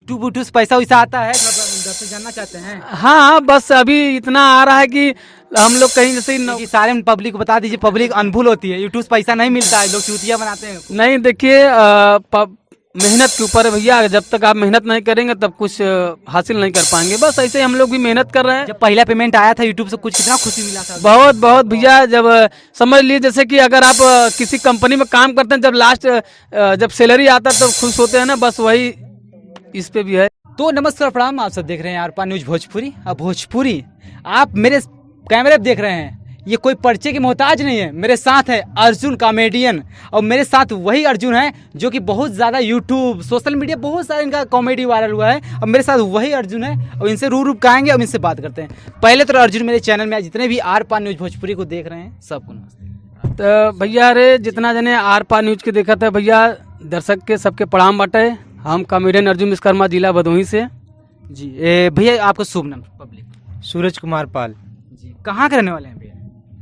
YouTube पैसा वैसा आता है, दर्शक जानना चाहते हैं। हाँ, बस अभी इतना आ रहा है कि हम लोग कहीं जैसे सारे पब्लिक को बता दीजिए, पब्लिक अनभूल होती है, यूट्यूब पैसा नहीं मिलता है, लोग चूतिया बनाते हैं। नहीं, देखिए मेहनत के ऊपर है भैया, जब तक आप मेहनत नहीं करेंगे तब कुछ हासिल नहीं कर पाएंगे। बस ऐसे हम लोग भी मेहनत कर रहे हैं। जब पहला पेमेंट आया था यूट्यूब से, कुछ कितना खुशी मिला था? बहुत बहुत भैया, जब समझ लीजिए जैसे कि अगर आप किसी कंपनी में काम करते हैं, जब लास्ट जब सैलरी आता है तो खुश होते हैं ना, बस वही इस पे भी है। तो नमस्कार प्रणाम, आप सब देख रहे हैं आर पार न्यूज भोजपुरी। अब भोजपुरी आप मेरे कैमरे पे देख रहे हैं, ये कोई परिचय की मोहताज नहीं है। मेरे साथ है अर्जुन कॉमेडियन, और मेरे साथ वही अर्जुन है जो कि बहुत ज़्यादा यूट्यूब सोशल मीडिया बहुत सारा इनका कॉमेडी वायरल हुआ है। और मेरे साथ वही अर्जुन है, और इनसे रूप आएंगे और इनसे बात करते हैं। पहले तो अर्जुन, मेरे चैनल में जितने भी आर पार न्यूज भोजपुरी को देख रहे हैं सबको नमस्ते। तो भैया अरे जितना जने आर पार न्यूज के देखा था भैया, दर्शक के सबके प्रणाम बाटे। हम कॉमेडियन अर्जुन विश्वकर्मा, जिला भदोही से। जी भैया, आपका शुभ नाम? पब्लिक सूरज कुमार पाल। जी, कहाँ के रहने वाले हैं भैया?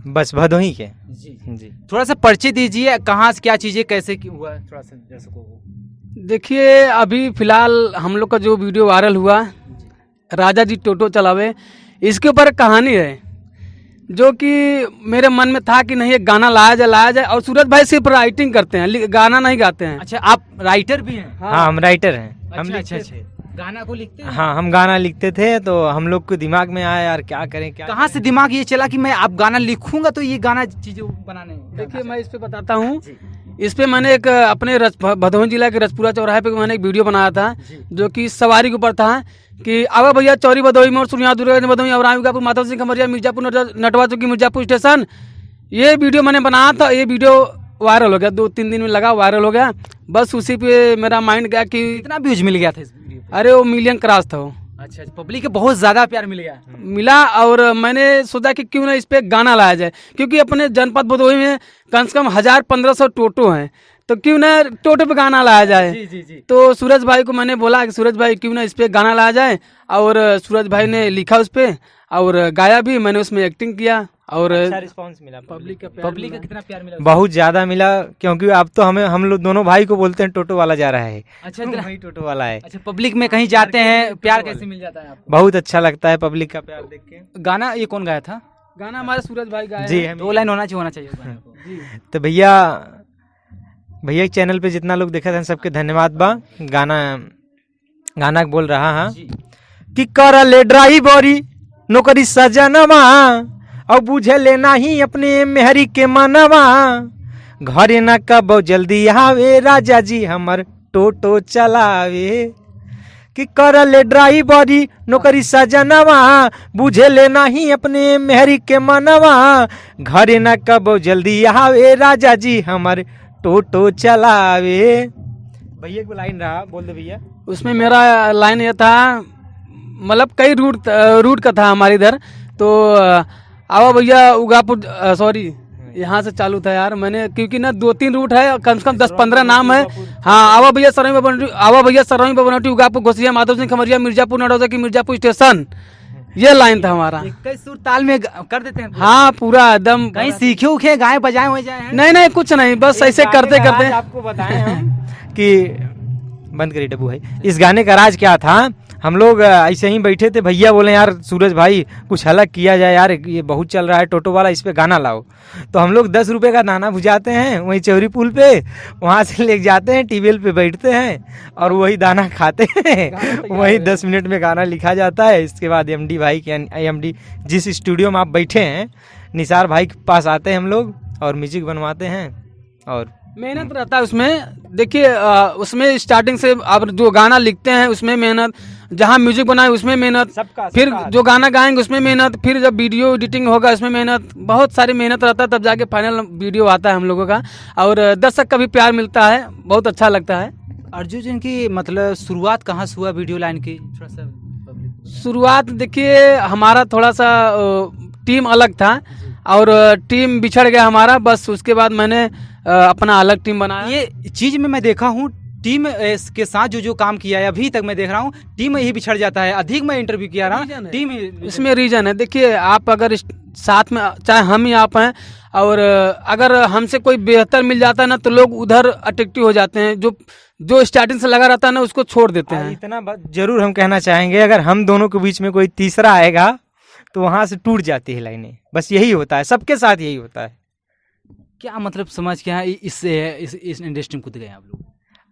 बस भदोही के। जी, थोड़ा सा परिचय दीजिए, कहाँ से क्या चीज़ें कैसे हुआ, थोड़ा सा दर्शकों को। देखिए अभी फिलहाल हम लोग का जो वीडियो वायरल हुआ, राजा जी टोटो चलावे, इसके ऊपर एक कहानी है जो कि मेरे मन में था कि नहीं एक गाना लाया जाए। और सूरज भाई सिर्फ राइटिंग करते हैं, गाना नहीं गाते हैं। अच्छा, आप राइटर भी हैं? हाँ, हम राइटर हैं। हम अच्छा, गाना को लिखते हैं? हाँ, हम गाना लिखते थे, तो हम लोग को दिमाग में आया यार क्या करें, क्या कहाँ से दिमाग ये चला कि मैं आप गाना लिखूंगा तो ये गाना चीजें बनाने? देखिए मैं इस पे बताता हूँ। इस पे मैंने एक अपने भदोही जिला के रजपुरा चौराहे पे मैंने एक वीडियो बनाया था जो कि सवारी के ऊपर था कि आवा भैया चौरी भदोही में और सुनिया दुर्गा भदोही और रामगापुर माधव सिंह खमरिया मिर्जापुर नटवा चौकी मिर्जापुर स्टेशन। ये वीडियो मैंने बनाया था, ये वीडियो वायरल हो गया, 2-3 दिन में लगा वायरल हो गया। बस उसी पे मेरा माइंड गया कि कितना व्यूज मिल गया था इस वीडियो पे? अरे वो मिलियन क्रॉस था वो। अच्छा, पब्लिक के बहुत ज्यादा प्यार मिला और मैंने सोचा कि क्यों ना इस पे गाना लाया जाए, क्योंकि अपने जनपद भदोही में कम से कम 1000-1500 टोटो हैं, तो क्यों ना टोटो पे गाना लाया जाए। जी। तो सूरज भाई को मैंने बोला कि सूरज भाई क्यों ना इस पे गाना लाया जाए, और सूरज भाई ने लिखा उस पे और गाया भी, मैंने उसमें एक्टिंग किया और अच्छा रिस्पांस मिला। पब्लिक का कितना प्यार मिला? बहुत ज्यादा मिला, क्योंकि अब तो हम लोग दोनों भाई को बोलते हैं टोटो वाला जा रहा है। अच्छा, वही टोटो वाला है। अच्छा, पब्लिक में कहीं जाते हैं, प्यार कैसे मिल जाता है आपको? बहुत अच्छा लगता है पब्लिक का प्यार देख के। गाना ये कौन गाया था? गाना हमारे सूरज भाई गाया जी, है। 2 लाइन होना चाहिए उस गाने को। जी। तो भैया के चैनल पे जितना लोग देखा था सबके धन्यवाद बा। गाना बोल रहा हाँ कि कर ले ड्राइवरी नौकरी सजनवा, और बुझे लेना ही अपने मेहरी के मनवा, घरे न कब जल्दी आवे राजा जी हमर टोटो चलावे। कि कर ले ड्राइवरी नौकरी सजनवा, बुझे लेना ही अपने मेहरी के मनवा, घरे न कब जल्दी आवे राजा जी हमर टोटो चलावे। भैया को लाइन रहा, बोल दे भैया। उसमें मेरा लाइन ये था, मतलब कई रूट का था हमारे इधर, तो आवा भैया उगापुर सॉरी यहाँ से चालू था यार मैंने, क्योंकि ना 2-3 रूट है, कम से कम 10-15 नाम है। हाँ, आवा भैया सरौई बबनौटी उगापुर घोसिया माधव सिंह खमरिया मिर्जापुर नटौजा की मिर्जापुर स्टेशन, ये लाइन था हमारा। 21 सुर ताल में कर देते हैं? हाँ, पूरा एकदम। कहीं सीखे उखे गाए बजाए हो जाए? नहीं कुछ नहीं, बस ऐसे करते करते आपको बताएं हम कि बंद करिए डब्बू भाई। इस गाने का राज क्या था, हम लोग ऐसे ही बैठे थे, भैया बोले यार सूरज भाई कुछ अलग किया जाए यार, ये बहुत चल रहा है टोटो वाला, इस पे गाना लाओ। तो हम लोग 10 रुपए का दाना भुजाते हैं वहीं चौरी पुल पे, वहाँ से ले जाते हैं, टीवीएल पे बैठते हैं और वही दाना खाते हैं। वही 10 मिनट में गाना लिखा जाता है। इसके बाद एमडी भाई के एमडी जिस स्टूडियो में आप बैठे हैं, निसार भाई के पास आते हैं हम लोग और म्यूजिक बनवाते हैं। और मेहनत रहता है उसमें। देखिए उसमें स्टार्टिंग से आप जो गाना लिखते हैं उसमें मेहनत, जहाँ म्यूजिक बनाए उसमें मेहनत, फिर जो गाना गाएंगे उसमें मेहनत, फिर जब वीडियो एडिटिंग होगा उसमें मेहनत, बहुत सारी मेहनत रहता है, तब जाके फाइनल वीडियो आता है हम लोगों का। और दर्शक का भी प्यार मिलता है, बहुत अच्छा लगता है। अर्जुन जी की मतलब शुरुआत कहाँ से हुआ वीडियो लाइन की? थोड़ा सा शुरुआत देखिए, हमारा थोड़ा सा टीम अलग था और टीम बिछड़ गया हमारा, बस उसके बाद मैंने अपना अलग टीम बनाया। ये चीज में मैं देखा हूँ टीम के साथ जो काम किया है अभी तक मैं देख रहा हूँ, टीम ही बिछड़ जाता है। अधिक मैं इंटरव्यू किया रहा, टीम इसमें रीजन है। देखिए आप अगर साथ में, चाहे हम ही आप हैं, और अगर हमसे कोई बेहतर मिल जाता है ना तो लोग उधर अट्रैक्टिव हो जाते हैं, जो स्टार्टिंग से लगा रहता है ना उसको छोड़ देते हैं। इतना बात जरूर हम कहना चाहेंगे, अगर हम दोनों के बीच में कोई तीसरा आएगा तो वहां से टूट जाती है लाइनें। बस यही होता है, सबके साथ यही होता है। क्या मतलब समझ क्या है इस इंडस्ट्री में कूद गए आप लोग?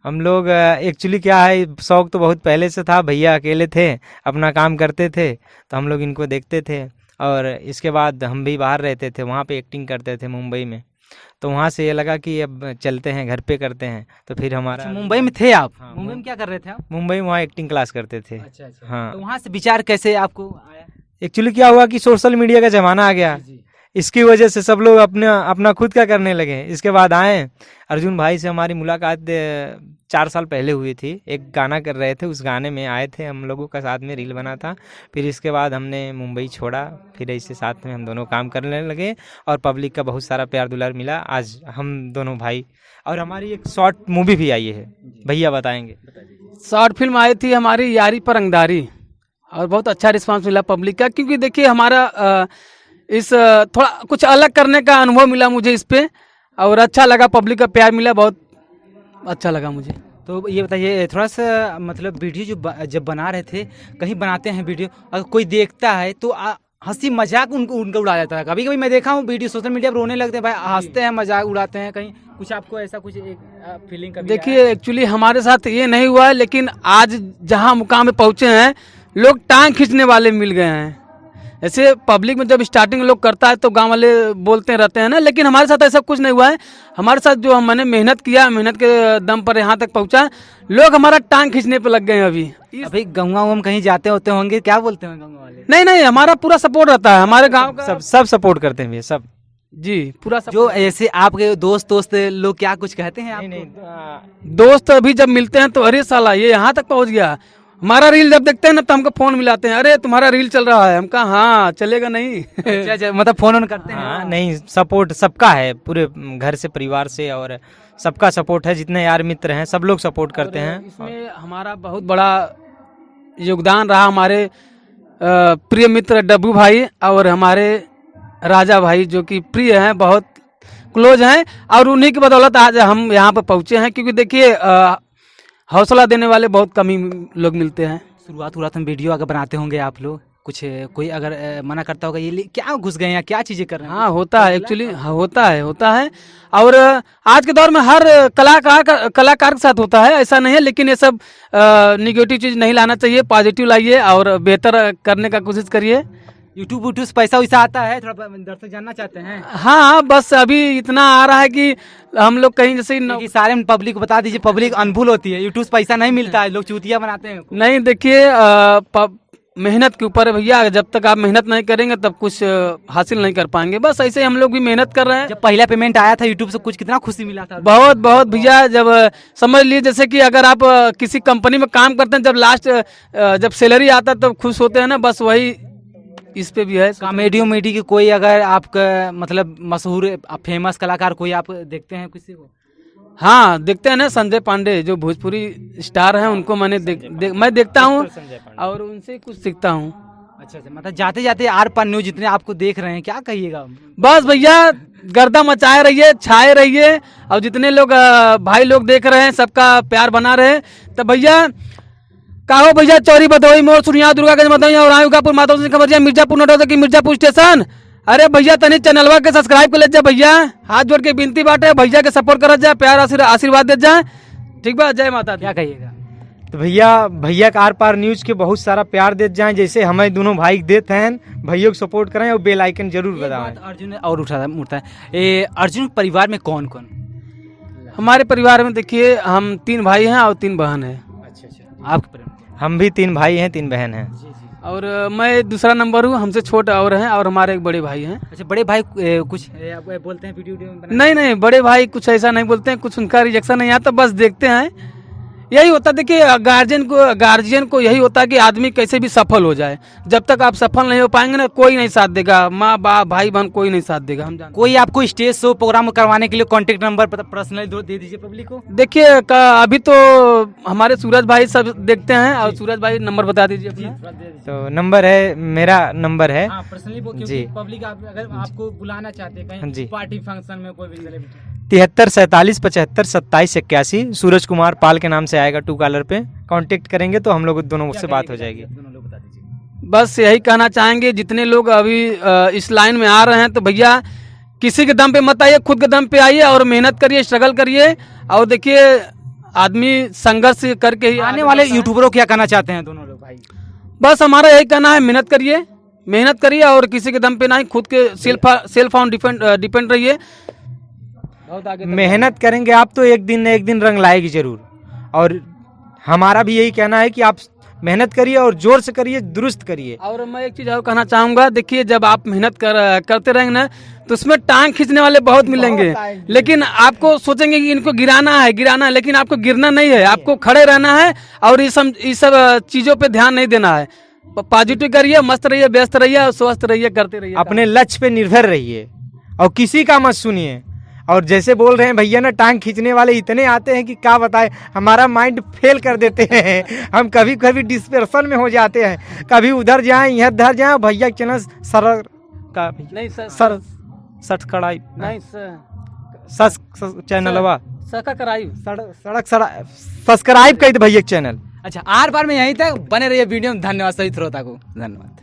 हम लोग एक्चुअली क्या है, शौक तो बहुत पहले से था। भैया अकेले थे, अपना काम करते थे, तो हम लोग इनको देखते थे। और इसके बाद हम भी बाहर रहते थे, वहाँ पे एक्टिंग करते थे मुंबई में। तो वहाँ से ये लगा कि अब चलते हैं, घर पे करते हैं। तो फिर हमारा मुंबई में थे आप? हाँ, मुंबई में क्या कर रहे थे आप? मुंबई में वहाँ एक्टिंग क्लास करते थे। अच्छा अच्छा। हाँ। तो वहाँ से विचार कैसे आपको आया? एक्चुअली क्या हुआ कि सोशल मीडिया का ज़माना आ गया, इसकी वजह से सब लोग अपना खुद का करने लगे। इसके बाद आए, अर्जुन भाई से हमारी मुलाकात 4 साल पहले हुई थी। एक गाना कर रहे थे, उस गाने में आए थे, हम लोगों का साथ में रील बना था। फिर इसके बाद हमने मुंबई छोड़ा, फिर ऐसे साथ में हम दोनों काम करने लगे और पब्लिक का बहुत सारा प्यार दुलार मिला। आज हम दोनों भाई, और हमारी एक शॉर्ट मूवी भी आई है, भैया बताएंगे। शॉर्ट फिल्म आई थी हमारी यारी पर रंगदारी, और बहुत अच्छा रिस्पांस मिला पब्लिक का, क्योंकि देखिए हमारा इस थोड़ा कुछ अलग करने का अनुभव मिला मुझे इस पे, और अच्छा लगा, पब्लिक का प्यार मिला, बहुत अच्छा लगा मुझे। तो ये बताइए थोड़ा सा, मतलब वीडियो जब बना रहे थे, कहीं बनाते हैं वीडियो, अगर कोई देखता है तो हंसी मजाक उनका उड़ा जाता है। कभी कभी मैं देखा हूँ वीडियो सोशल मीडिया पर रोने लगते हैं, भाई हंसते हैं, मजाक उड़ाते हैं। कहीं कुछ आपको ऐसा कुछ एक फीलिंग? देखिए एक्चुअली हमारे साथ ये नहीं हुआ है, लेकिन आज जहाँ मुकाम में पहुँचे हैं, लोग टांग खींचने वाले मिल गए हैं। ऐसे पब्लिक में जब स्टार्टिंग लोग करता है तो गांव वाले बोलते रहते हैं ना, लेकिन हमारे साथ ऐसा कुछ नहीं हुआ है। हमारे साथ जो मैंने मेहनत किया, मेहनत के दम पर यहाँ तक पहुँचा, लोग हमारा टांग खींचने पे लग गए हैं। अभी गाँव कहीं जाते होते होंगे, क्या बोलते हैं गाँव वाले? नहीं, हमारा पूरा सपोर्ट रहता है, हमारे गाँव का सब सपोर्ट करते हैं भैया, सब जी पूरा। जो ऐसे आपके दोस्त लोग क्या कुछ कहते हैं आपको? दोस्त अभी जब मिलते हैं तो अरे साला ये यहाँ तक पहुँच गया। हमारा रील जब देखते हैं ना तो हमको फोन मिलाते हैं, अरे तुम्हारा रील चल रहा है। हम कहा हाँ चलेगा नहीं। अच्छा, मतलब फोन ऑन करते हैं? हाँ, नहीं, सपोर्ट सबका है, पूरे घर से, परिवार से, और सबका सपोर्ट है। जितने यार मित्र हैं सब लोग सपोर्ट करते हैं। इसमें हमारा बहुत बड़ा योगदान रहा हमारे प्रिय मित्र डब्बू भाई और हमारे राजा भाई, जो कि प्रिय हैं, बहुत क्लोज हैं, और उन्हीं की बदौलत आज हम यहाँ पर पहुँचे हैं। क्योंकि देखिए हौसला देने वाले बहुत कम ही लोग मिलते हैं। शुरुआत में वीडियो अगर बनाते होंगे आप लोग, कुछ कोई अगर मना करता होगा ये क्या घुस गए हैं, क्या चीज़ें कर रहे हैं? हाँ होता है, एक्चुअली होता है। और आज के दौर में हर कलाकार के साथ होता है, ऐसा नहीं है। लेकिन ये सब निगेटिव चीज़ नहीं लाना चाहिए, पॉजिटिव लाइए और बेहतर करने का कोशिश करिए। यूट्यूब से पैसा वैसा आता है, थोड़ा दर्शक जानना चाहते हैं? हाँ, बस अभी इतना आ रहा है कि हम लोग कहीं जैसे सारे पब्लिक को बता दीजिए, पब्लिक अनभूल होती है, यूट्यूब से पैसा नहीं मिलता है, लोग चूतिया बनाते हैं। नहीं, देखिए मेहनत के ऊपर है भैया, जब तक आप मेहनत नहीं करेंगे तब कुछ हासिल नहीं कर पाएंगे। बस ऐसे ही हम लोग भी मेहनत कर रहे हैं। जब पहला पेमेंट आया था यूट्यूब से, कुछ कितना खुशी मिला था? बहुत भैया, जब समझ लीजिए जैसे कि अगर आप किसी कंपनी में काम करते हैं, जब लास्ट जब सैलरी आता है तब खुश होते हैं ना, बस वही इस पे भी है। कॉमेडी की कोई अगर आपका मतलब मशहूर फेमस कलाकार कोई आप देखते हैं किसी को? हाँ देखते हैं ना, संजय पांडे जो भोजपुरी स्टार हैं, उनको मैंने मैं देखता हूँ और उनसे कुछ सीखता हूँ। अच्छा, मतलब जाते जाते आर पार न्यूज जितने आपको देख रहे हैं, क्या कहिएगा? बस भैया गर्दा मचाए रहिए, छाए रहिए, और जितने लोग भाई लोग देख रहे हैं सबका प्यार बना रहे। तो भैया कहो भैया, चौरी भदोही मोड़, सुनिया दुर्गागंज मदोई और आयुगापुर माता खबरिया, मिर्जापुर नटौदा की मिर्जापुर स्टेशन। अरे भैया तनी चैनलवा के सब्सक्राइब कर ले जा भैया, हाथ जोड़ के विनती बाटे, भैया के सपोर्ट कर जाए, प्यार आशीर्वाद दे जाए। ठीक बा, जय माता। क्या कहिएगा? तो भैया का आर पार न्यूज के बहुत सारा प्यार देते जाएं, जैसे हमें दोनों भाई देते हैं। भैया को सपोर्ट करें और बेल आइकन जरूर दबाएं। अर्जुन और उठता है, अर्जुन परिवार में कौन कौन? हमारे परिवार में देखिए हम 3 भाई हैं और 3 बहन है। अच्छा, आपके परिवार? हम भी 3 भाई हैं, 3 बहन हैं। और मैं दूसरा नंबर हूँ, हमसे छोटे और हैं, और हमारे एक बड़े भाई हैं। अच्छा, बड़े भाई कुछ बोलते हैं वीडियो में? नहीं, बड़े भाई कुछ ऐसा नहीं बोलते हैं, कुछ उनका रिजेक्शन नहीं आता, बस देखते हैं। यही होता है, देखिए गार्जियन को यही होता है कि आदमी कैसे भी सफल हो जाए। जब तक आप सफल नहीं हो पाएंगे ना, कोई नहीं साथ देगा, माँ बाप भाई बहन कोई नहीं साथ देगा। हम जानते कोई आपको स्टेज शो प्रोग्राम करवाने के लिए कांटेक्ट नंबर पर्सनली दे दीजिए पब्लिक को। देखिए अभी तो हमारे सूरज भाई सब देखते हैं, और सूरज भाई नंबर बता दीजिए अपना। तो नंबर है, मेरा नंबर है पर्सनली क्योंकि जी। पब्लिक अगर आपको बुलाना चाहते हैं हाँ जी। कहीं पार्टी फंक्शन में कोई भी सेलिब्रिटी 73 47 75 27 81 सूरज कुमार पाल के नाम से आएगा टू कॉलर पे। कांटेक्ट करेंगे तो हम लोग दोनों से बात हो जाएगी। बस यही कहना चाहेंगे, जितने लोग अभी इस लाइन में आ रहे हैं तो भैया किसी के दम पे मत आइए, खुद के दम पे आइए और मेहनत करिए, स्ट्रगल करिए। और देखिए आदमी संघर्ष करके ही आने वाले यूट्यूबरों क्या कहना चाहते हैं दोनों लोग भाई? बस हमारा यही कहना है, मेहनत करिए और किसी के दम पे नहीं, खुद के सेल्फ ऑन डिपेंड रहिए। बहुत आगे मेहनत करेंगे आप तो एक दिन न एक दिन रंग लाएगी जरूर। और हमारा भी यही कहना है कि आप मेहनत करिए और जोर से करिए, दुरुस्त करिए। और मैं एक चीज़ और कहना चाहूँगा, देखिए जब आप मेहनत करते रहेंगे ना तो उसमें टांग खींचने वाले बहुत मिलेंगे, लेकिन आपको सोचेंगे कि इनको गिराना है, लेकिन आपको गिरना नहीं है, आपको खड़े रहना है और इस सब चीज़ों पे ध्यान नहीं देना है। पॉजिटिव करिए, मस्त रहिए, व्यस्त रहिए और स्वस्थ रहिए, करते रहिए। अपने लक्ष्य पे निर्भर रहिए और किसी का मत सुनिए। और जैसे बोल रहे हैं भैया ना, टांग खींचने वाले इतने आते हैं कि क्या बताएं, हमारा माइंड फेल कर देते हैं। हम कभी कभी डिस्पर्सन में हो जाते हैं, कभी उधर जाएं इधर जाएं। भैया चैनल सर का नहीं सर सब्सक्राइब नहीं चैनलवा सड़क सब्सक्राइब कर दे भैया चैनल। अच्छा, आर पार में यहीं तक बने रहिए वीडियो में। धन्यवाद सभी श्रोता को, धन्यवाद।